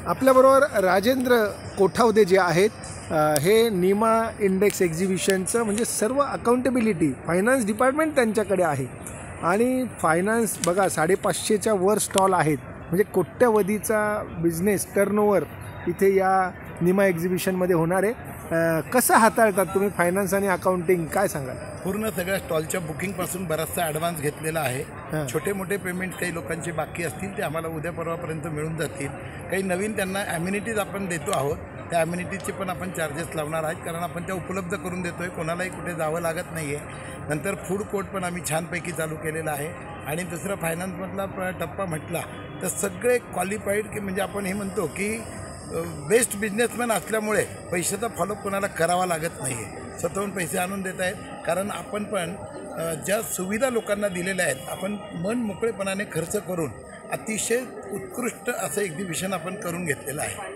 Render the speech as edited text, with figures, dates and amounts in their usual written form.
आपल्याबरोबर राजेंद्र कोठावदे जे आहेत, हे नीमा इंडेक्स एक्झिबिशनचं म्हणजे सर्व अकाउंटेबिलिटी फायनान्स डिपार्टमेंट त्यांच्याकडे आहे. आणि फायनान्स बघा 550च्या वर स्टॉल आहेत, म्हणजे कोट्यवधीचा बिझनेस टर्नओव्हर इथे या नीमा एक्झिबिशनमध्ये होणार आहे. कसं हाताळतात तुम्ही फायनान्स आणि अकाउंटिंग, काय सांगाल? पूर्ण सगळ्या स्टॉलच्या बुकिंगपासून बराचसा ॲडव्हान्स घेतलेला आहे. छोटे मोठे पेमेंट काही लोकांचे बाकी असतील ते आम्हाला उद्या परवापर्यंत मिळून जातील. काही नवीन त्यांना ॲम्युनिटीज आपण देतो आहोत, त्या ॲम्युनिटीजचे पण आपण चार्जेस लावणार आहेत, कारण आपण त्या उपलब्ध करून देतो आहे, कोणालाही कुठे जावं लागत नाही आहे. नंतर फूड कोर्ट पण आम्ही छानपैकी चालू केलेला आहे. आणि दुसरा फायनान्समधला टप्पा म्हटला तर सगळे क्वालिफाईड, की म्हणजे आपण हे म्हणतो की बेस्ट बिझनेसमॅन असल्यामुळे पैशाचा फॉलोअप कोणाला करावा लागत नाही आहे, स्वतःहून पैसे आणून देत आहेत. कारण आपण पण ज्या सुविधा लोकांना दिलेल्या आहेत, आपण मन मोकळेपणाने खर्च करून अतिशय उत्कृष्ट असं एक्झिबिशन आपण करून घेतलेलं आहे.